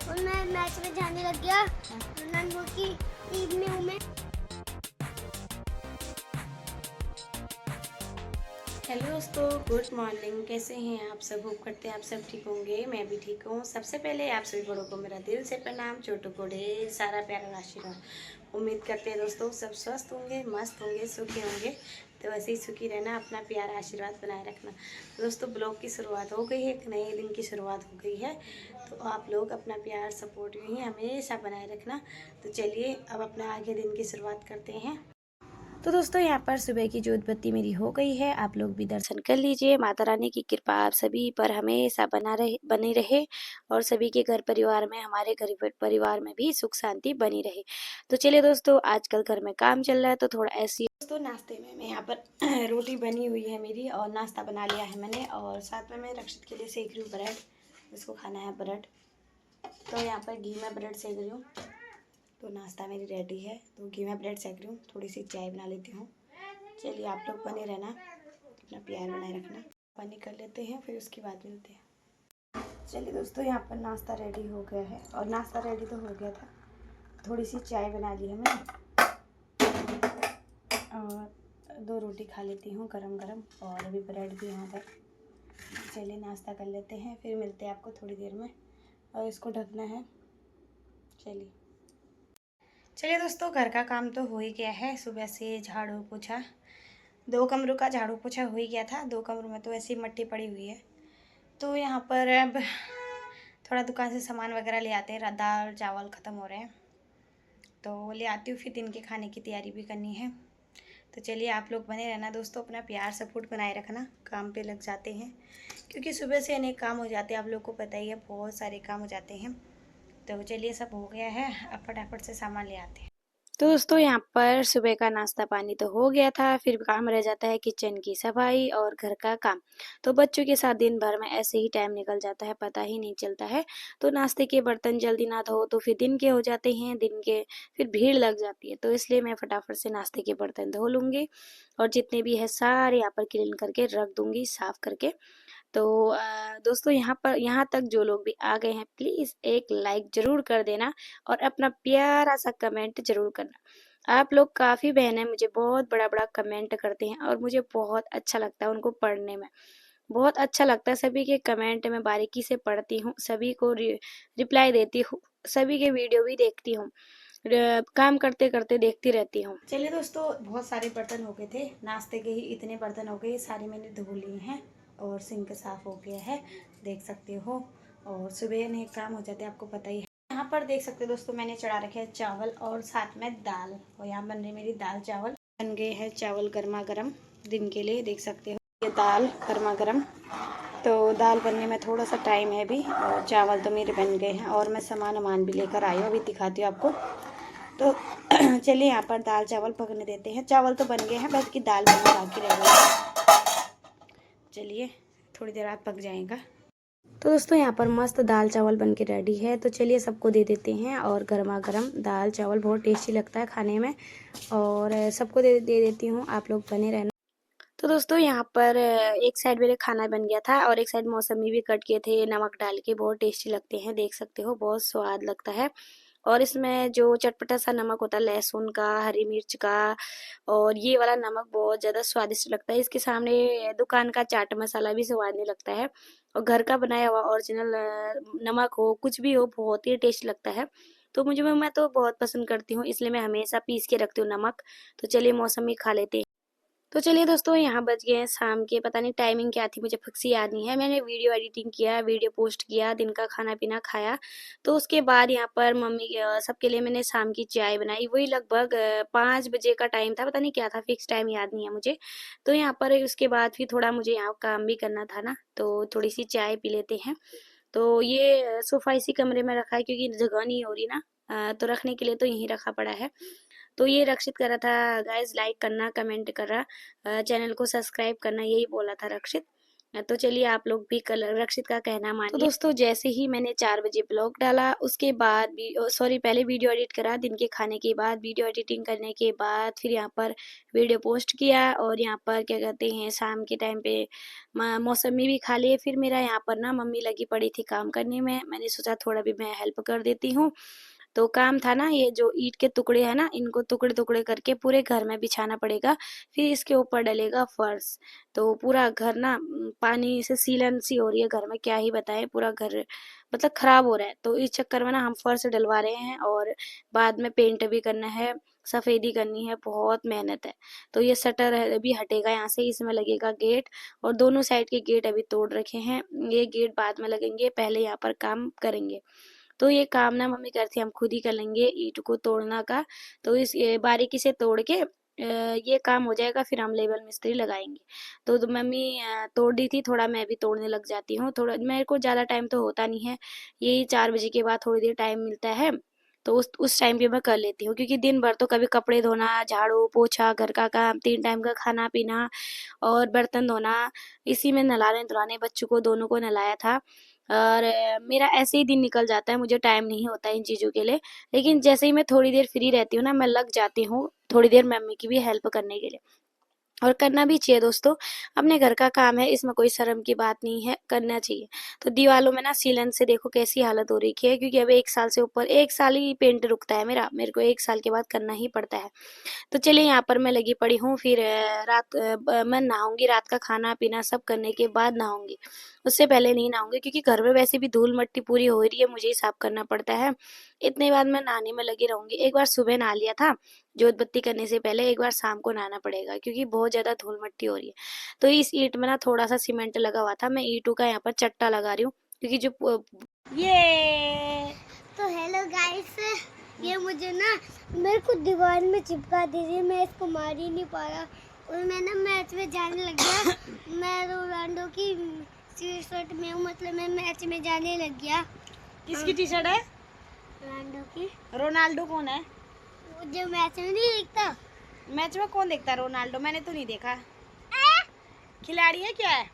और मैं मैच में जाने लग गया। रोनाल्डो की टीम में हूँ मैं। हेलो दोस्तों, गुड मॉर्निंग। कैसे हैं आप सब? होप करते हैं आप सब ठीक होंगे। मैं भी ठीक हूँ। सबसे पहले आप सभी बड़ों को मेरा दिल से प्रणाम, छोटों को ढेर सारा प्यारा आशीर्वाद। उम्मीद करते हैं दोस्तों सब स्वस्थ होंगे, मस्त होंगे, सुखी होंगे। तो वैसे ही सुखी रहना, अपना प्यारा आशीर्वाद बनाए रखना। तो दोस्तों ब्लॉग की शुरुआत हो गई है, एक नए दिन की शुरुआत हो गई है। तो आप लोग अपना प्यार सपोर्ट यूँ ही हमेशा बनाए रखना। तो चलिए अब अपना आगे दिन की शुरुआत करते हैं। तो दोस्तों यहाँ पर सुबह की जोत बत्ती मेरी हो गई है। आप लोग भी दर्शन कर लीजिए। माता रानी की कृपा आप सभी पर हमेशा बनी रहे और सभी के घर परिवार में, हमारे घर परिवार में भी सुख शांति बनी रहे। तो चलिए दोस्तों, आजकल घर में काम चल रहा है तो थोड़ा ऐसी दोस्तों नाश्ते में मैं यहाँ पर रोटी बनी हुई है मेरी और नाश्ता बना लिया है मैंने। और साथ में मैं रक्षित के लिए सेक रही हूँ ब्रेड, इसको खाना है ब्रेड। तो यहाँ पर घी में ब्रेड सेक रही हूँ। तो नाश्ता मेरी रेडी है। तो घी में ब्रेड सेक रही हूँ, थोड़ी सी चाय बना लेती हूँ। चलिए आप लोग बने रहना, अपना प्यार बनाए रखना। पानी कर लेते हैं, फिर उसके बाद मिलते हैं। चलिए दोस्तों, यहाँ पर नाश्ता रेडी हो गया है और नाश्ता रेडी तो हो गया था। थोड़ी सी चाय बना ली है मैंने और 2 रोटी खा लेती हूँ गरम गरम। और अभी ब्रेड भी यहाँ पर। चलिए नाश्ता कर लेते हैं, फिर मिलते हैं आपको थोड़ी देर में। और इसको ढकना है। चलिए दोस्तों, घर का काम तो हो ही गया है। सुबह से झाड़ू पोछा, 2 कमरों का झाड़ू पोछा हो ही गया था। 2 कमरों में तो ऐसी मट्टी पड़ी हुई है। तो यहाँ पर अब थोड़ा दुकान से सामान वगैरह ले आते हैं। दाल चावल ख़त्म हो रहे हैं तो ले आती हूँ, फिर दिन के खाने की तैयारी भी करनी है। तो चलिए आप लोग बने रहना दोस्तों, अपना प्यार सपोर्ट बनाए रखना। काम पे लग जाते हैं क्योंकि सुबह से अनेक काम हो जाते हैं। आप लोग को पता ही है, बहुत सारे काम हो जाते हैं। तो चलिए सब हो गया है, अब फटाफट से सामान ले आते हैं। तो दोस्तों यहाँ पर सुबह का नाश्ता पानी तो हो गया था। फिर काम रह जाता है किचन की सफाई और घर का काम। तो बच्चों के साथ दिन भर में ऐसे ही टाइम निकल जाता है, पता ही नहीं चलता है। तो नाश्ते के बर्तन जल्दी ना धो तो फिर दिन के हो जाते हैं, दिन के फिर भीड़ लग जाती है। तो इसलिए मैं फटाफट से नाश्ते के बर्तन धो लूँगी और जितने भी है सारे यहाँ पर क्लीन करके रख दूँगी, साफ़ करके। तो दोस्तों यहाँ तक जो लोग भी आ गए हैं, प्लीज़ एक लाइक ज़रूर कर देना और अपना प्यारा सा कमेंट ज़रूर करना। आप लोग काफ़ी बहनें मुझे बहुत बड़ा-बड़ा कमेंट करते हैं और मुझे बहुत अच्छा लगता है उनको पढ़ने में। बहुत अच्छा लगता है, सभी के कमेंट मैं बारीकी से पढ़ती हूँ, सभी को रिप्लाई देती हूँ, सभी के वीडियो भी देखती हूँ। काम करते-करते देखती रहती हूँ। चलिए दोस्तों, बहुत सारे बर्तन हो गए थे, नाश्ते के ही इतने बर्तन हो गए, सारे मैंने धो लिए हैं और सिंक साफ़ हो गया है, देख सकते हो। और सुबह अनेक काम हो जाते हैं, आपको पता ही है। यहाँ पर देख सकते हो दोस्तों, मैंने चढ़ा रखे हैं चावल और साथ में दाल। और यहाँ बन रही मेरी दाल चावल। बन गए हैं चावल गर्मा गर्म दिन के लिए, देख सकते हो। ये दाल गर्मा गर्म। तो दाल बनने में थोड़ा सा टाइम है भी और चावल तो मेरे बन गए हैं। और मैं सामान भी लेकर आई हूँ, अभी दिखाती हूँ आपको। तो चलिए यहाँ पर दाल चावल पकने देते हैं। चावल तो बन गए हैं, बस की दाल बनना बाकी रह गई है। चलिए थोड़ी देर बाद पक जाएगा। तो दोस्तों यहाँ पर मस्त दाल चावल बन के रेडी है। तो चलिए सबको दे देते हैं। और गर्मा गर्म दाल चावल बहुत टेस्टी लगता है खाने में। और सबको दे देती हूँ, आप लोग बने रहना। तो दोस्तों यहाँ पर एक साइड मेरे खाना बन गया था और एक साइड मौसमी भी कट किए थे, नमक डाल के, बहुत टेस्टी लगते हैं, देख सकते हो, बहुत स्वाद लगता है। और इसमें जो चटपटा सा नमक होता है, लहसुन का, हरी मिर्च का, और ये वाला नमक बहुत ज़्यादा स्वादिष्ट लगता है। इसके सामने दुकान का चाट मसाला भी स्वाद नहीं लगता है। और घर का बनाया हुआ ओरिजिनल नमक हो, कुछ भी हो, बहुत ही टेस्ट लगता है। तो मैं तो बहुत पसंद करती हूँ, इसलिए मैं हमेशा पीस के रखती हूँ नमक। तो चलिए मौसमी खा लेते हैं। तो चलिए दोस्तों, यहाँ बज गए हैं शाम के, पता नहीं टाइमिंग क्या थी, मुझे फिक्स याद नहीं है। मैंने वीडियो एडिटिंग किया, वीडियो पोस्ट किया, दिन का खाना पीना खाया। तो उसके बाद यहाँ पर मम्मी सबके लिए मैंने शाम की चाय बनाई। वही लगभग 5 बजे का टाइम था, पता नहीं क्या था, फिक्स टाइम याद नहीं है मुझे। तो यहाँ पर उसके बाद फिर थोड़ा मुझे यहाँ काम भी करना था ना, तो थोड़ी सी चाय पी लेते हैं। तो ये सोफ़ा इसी कमरे में रखा है क्योंकि जगह नहीं हो रही ना, तो रखने के लिए तो यहीं रखा पड़ा है। तो ये रक्षित कर रहा था गाइस, लाइक करना, कमेंट कर रहा, चैनल को सब्सक्राइब करना, यही बोला था रक्षित। तो चलिए आप लोग भी कल रक्षित का कहना मानिए। तो दोस्तों जैसे ही मैंने 4 बजे ब्लॉग डाला उसके बाद भी सॉरी पहले वीडियो एडिट करा, दिन के खाने के बाद वीडियो एडिटिंग करने के बाद फिर यहाँ पर वीडियो पोस्ट किया और यहाँ पर क्या कहते हैं शाम के टाइम पे मौसमी भी खा लिए। फिर मेरा यहाँ पर ना मम्मी लगी पड़ी थी काम करने में, मैंने सोचा थोड़ा भी मैं हेल्प कर देती हूँ। तो काम था ना, ये जो ईंट के टुकड़े हैं ना, इनको टुकड़े टुकड़े करके पूरे घर में बिछाना पड़ेगा, फिर इसके ऊपर डलेगा फर्श। तो पूरा घर ना पानी से सीलन सी हो रही है घर में, क्या ही बताएं, पूरा घर मतलब खराब हो रहा है। तो इस चक्कर में ना हम फर्श डलवा रहे हैं और बाद में पेंट भी करना है, सफेदी करनी है, बहुत मेहनत है। तो ये शटर अभी हटेगा यहाँ से, इसमें लगेगा गेट और दोनों साइड के गेट अभी तोड़ रखे हैं, ये गेट बाद में लगेंगे, पहले यहाँ पर काम करेंगे। तो ये काम ना मम्मी करती, हम खुद ही कर लेंगे ईंट को तोड़ना का। तो इस बारीकी से तोड़ के ये काम हो जाएगा, फिर हम लेबर मिस्त्री लगाएंगे। तो मम्मी तोड़ दी थी, थोड़ा मैं भी तोड़ने लग जाती हूँ, थोड़ा मेरे को ज़्यादा टाइम तो होता नहीं है, यही 4 बजे के बाद थोड़ी देर टाइम मिलता है, तो उस टाइम पे मैं कर लेती हूँ। क्योंकि दिन भर तो कभी कपड़े धोना, झाड़ू पोछा, घर का काम, 3 टाइम का खाना पीना और बर्तन धोना, इसी में नहलाने धुलाने, बच्चों को दोनों को नहलाया था और मेरा ऐसे ही दिन निकल जाता है, मुझे टाइम नहीं होता इन चीज़ों के लिए। लेकिन जैसे ही मैं थोड़ी देर फ्री रहती हूँ ना, मैं लग जाती हूँ थोड़ी देर मम्मी की भी हेल्प करने के लिए, और करना भी चाहिए दोस्तों, अपने घर का काम है, इसमें कोई शर्म की बात नहीं है, करना चाहिए। तो दीवालों में ना सीलन से देखो कैसी हालत हो रखी है, क्योंकि अब 1 साल से ऊपर, 1 साल ही पेंट रुकता है मेरा, मेरे को 1 साल के बाद करना ही पड़ता है। तो चलिए यहाँ पर मैं लगी पड़ी हूँ, फिर मैं नहाऊंगी, रात का खाना पीना सब करने के बाद नहाऊंगी, उससे पहले नहीं नहाऊंगी, क्योंकि घर में वैसे भी धूल मट्टी पूरी हो रही है, मुझे ही साफ करना पड़ता है। इतने बाद मैं नहाने में लगी रहूंगी। एक बार सुबह नहा लिया था जोत बत्ती करने से पहले, एक बार शाम को नहाना पड़ेगा, क्योंकि बहुत ज्यादा धूल मट्टी हो रही है। तो इस ईंट में ना थोड़ा सा सीमेंट लगा हुआ था, मैं ईंटों का यहाँ पर चट्टा लगा रही हूँ, क्योंकि जो ये तो हेलो गाइस, ये मुझे ना मेरे को दीवार में चिपका दीजिए, मैं इसको मार ही नहीं पा रहा और मैं ना मैच में जाने लग गया। मैं रोनाल्डो की टी शर्ट में हूँ, मतलब मैं मैच में जाने लग गया। किसकी टी शर्ट है? रोनाल्डो की। रोनाल्डो कौन है? वो जो मैच में नहीं दिखता। मैच में कौन देखता है रोनाल्डो? मैंने तो नहीं देखा। खिलाड़ी है क्या है?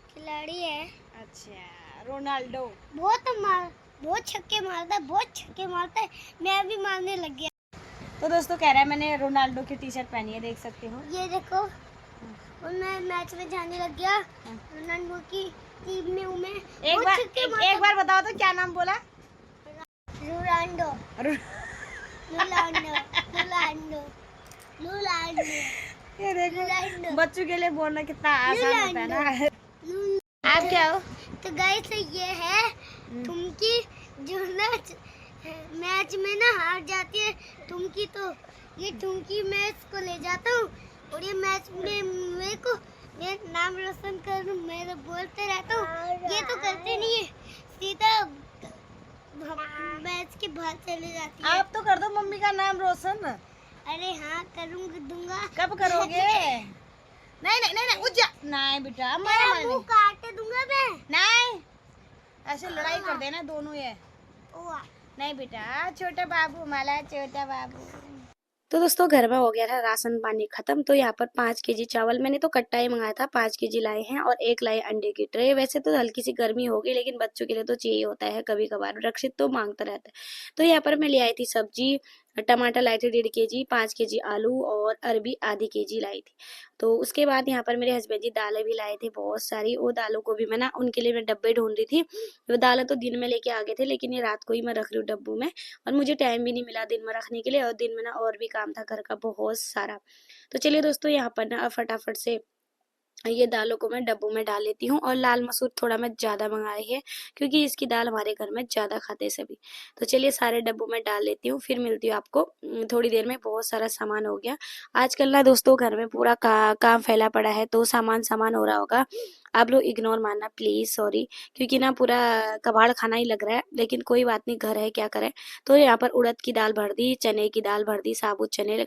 खिलाड़ी है। अच्छा, रोनाल्डो बहुत छक्के मारता है, बहुत छक्के मारता है, मैं भी मारने लग गया। तो दोस्तों कह रहा है मैंने रोनाल्डो की टी शर्ट पहनी है, देख सकते हो। ये देखो, और मैं मैच में जाने लग गया, रोनाल्डो की टीम में हूँ मैं। एक बार बताओ तो क्या नाम बोला? रोनाल्डो। रोनाल्डो। रोनाल्डो। रोनाल्डो। ये देखो, रोनाल्डो। बच्चों के लिए बोलना कितना आसान होता है ना। आप क्या हो? तो गाइस ये है तुमकी, जो ना मैच में ना हार जाती है तुमकी, तो ये तुमकी मैं इसको ले जाता हूँ और ये मैच में मेरे को मैं नाम रोशन करूँ, मैं तो बोलते रहता हूँ, ये तो करते नहीं है, सीधा मैच के बाहर चले जाती है। आप तो कर दो मम्मी का नाम रोशन। अरे हाँ करूँगा, दूंगा। कब करोगे? नहीं नहीं नहीं नहीं, उठ जा। नहीं बेटा, मैं मुंह काट दूंगा मैं। नहीं, ऐसे लड़ाई कर देना दोनों ये। ओह नहीं बेटा, छोटा बाबू माला, छोटा बाबू। तो दोस्तों घर में हो गया था राशन पानी खत्म, तो यहाँ पर 5 kg चावल, मैंने तो कट्टा ही मंगाया था, 5 kg लाए हैं और 1 लाए अंडे की ट्रे। वैसे तो हल्की सी गर्मी होगी, लेकिन बच्चों के लिए तो चाहिए होता है कभी कभार, रक्षित तो मांगता रहता है। तो यहाँ पर मैं ले आई थी सब्जी, टमाटर लाए थे 1.5 kg, 5 kg आलू और अरबी आधी kg लाई थी। तो उसके बाद यहाँ पर मेरे हस्बैंड जी दालें भी लाए थे बहुत सारी, वो दालों को भी मैं ना उनके लिए मैं डब्बे ढूंढ रही थी। वो दालें तो दिन में लेके आ गए थे, लेकिन ये रात को ही मैं रख रही हूँ डब्बू में, और मुझे टाइम भी नहीं मिला दिन में रखने के लिए, और दिन में ना और भी काम था घर का बहुत सारा। तो चलिए दोस्तों यहाँ पर ना फटाफट से ये दालों को मैं डब्बों में डाल लेती हूँ, और लाल मसूर थोड़ा मैं ज़्यादा मंगाई है, क्योंकि इसकी दाल हमारे घर में ज़्यादा खाते हैं सभी। तो चलिए सारे डब्बों में डाल लेती हूँ, फिर मिलती हूँ आपको थोड़ी देर में। बहुत सारा सामान हो गया आजकल ना दोस्तों, घर में पूरा काम फैला पड़ा है, तो सामान सामान हो रहा होगा, आप लोग इग्नोर मानना प्लीज़, सॉरी, क्योंकि ना पूरा कबाड़ खाना ही लग रहा है, लेकिन कोई बात नहीं, घर है क्या करें। तो यहाँ पर उड़द की दाल भर दी, चने की दाल भर दी, साबुत चने,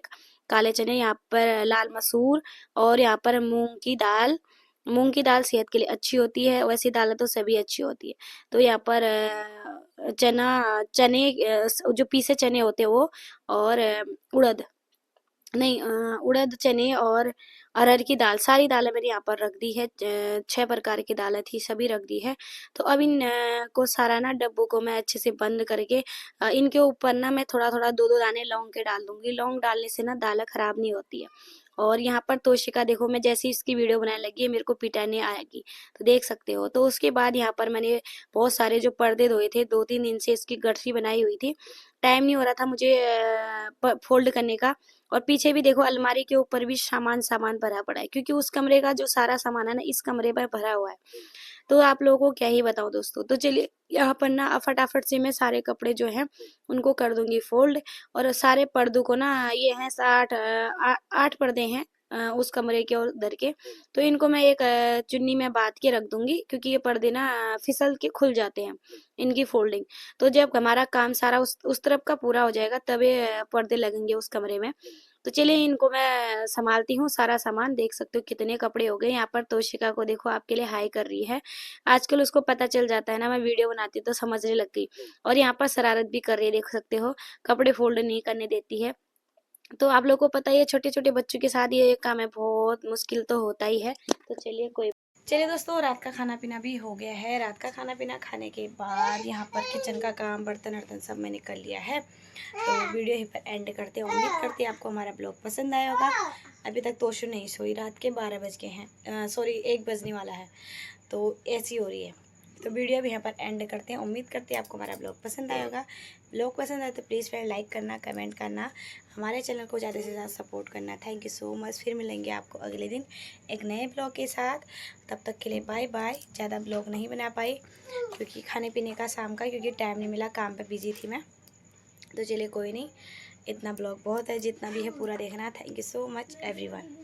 काले चने, यहाँ पर लाल मसूर, और यहाँ पर मूंग की दाल। मूंग की दाल सेहत के लिए अच्छी होती है, वैसी दालें तो सभी अच्छी होती है। तो यहाँ पर चने जो पीसे चने होते हैं वो, और उड़द, नहीं, उड़द, चने और अरहर की दाल, सारी दालें मैंने यहाँ पर रख दी है। 6 प्रकार की दालें थी, सभी रख दी है। तो अब इन को सारा ना डब्बों को मैं अच्छे से बंद करके इनके ऊपर ना मैं थोड़ा थोड़ा 2-2 दाने लौंग के डाल दूंगी। लौंग डालने से ना दालें खराब नहीं होती है। और यहाँ पर तोशिका देखो, मैं जैसे इसकी वीडियो बनाने लगी है मेरे को पिटाने आएगी, तो देख सकते हो। तो उसके बाद यहाँ पर मैंने बहुत सारे जो पर्दे धोए थे, 2-3 दिन से इसकी गठरी बनाई हुई थी। टाइम नहीं हो रहा था मुझे फोल्ड करने का। और पीछे भी देखो, अलमारी के ऊपर भी सामान सामान भरा पड़ा है, क्योंकि उस कमरे का जो सारा सामान है ना इस कमरे पर भरा हुआ है। तो आप लोगों को क्या ही बताऊं दोस्तों। तो चलिए यहाँ पर ना फटाफट से मैं सारे कपड़े जो हैं उनको कर दूंगी फोल्ड। और सारे पर्दों को ना, ये हैं 8 पर्दे हैं उस कमरे के और उधर के। तो इनको मैं एक चुन्नी में बांध के रख दूंगी, क्योंकि ये पर्दे ना फिसल के खुल जाते हैं इनकी फोल्डिंग। तो जब हमारा काम सारा उस तरफ का पूरा हो जाएगा तब ये पर्दे लगेंगे उस कमरे में। तो चलिए इनको मैं संभालती हूँ सारा सामान। देख सकते हो कितने कपड़े हो गए। यहाँ पर तोशिका को देखो आपके लिए हाई कर रही है। आजकल उसको पता चल जाता है ना, मैं वीडियो बनाती हूँ तो समझने लग गई। और यहाँ पर शरारत भी कर रही है, देख सकते हो, कपड़े फोल्ड नहीं करने देती है। तो आप लोगों को पता ही है, छोटे छोटे बच्चों के साथ ये काम है, बहुत मुश्किल तो होता ही है। तो चलिए दोस्तों, रात का खाना पीना भी हो गया है। रात का खाना पीना खाने के बाद यहाँ पर किचन का काम, बर्तन वर्तन सब मैंने कर लिया है। तो वीडियो यहीं पर एंड करते हैं। उम्मीद करते हैं आपको हमारा ब्लॉग पसंद आया होगा। अभी तक तोशु नहीं सोई, रात के 12 बज गए हैं, सॉरी 1 बजने वाला है, तो ऐसी हो रही है। तो वीडियो भी यहाँ पर एंड करते हैं। उम्मीद करते हैं आपको हमारा ब्लॉग पसंद आया होगा। ब्लॉग पसंद आए तो प्लीज़ फ्रेंड लाइक करना, कमेंट करना, हमारे चैनल को ज़्यादा से ज़्यादा सपोर्ट करना। Thank you so much. फिर मिलेंगे आपको अगले दिन एक नए ब्लॉग के साथ। तब तक के लिए बाय बाय। ज़्यादा ब्लॉग नहीं बना पाई क्योंकि खाने पीने का शाम का, क्योंकि टाइम नहीं मिला, काम पे बिजी थी मैं। तो चलिए कोई नहीं, इतना ब्लॉग बहुत है, जितना भी है पूरा देखना। Thank you so much everyone.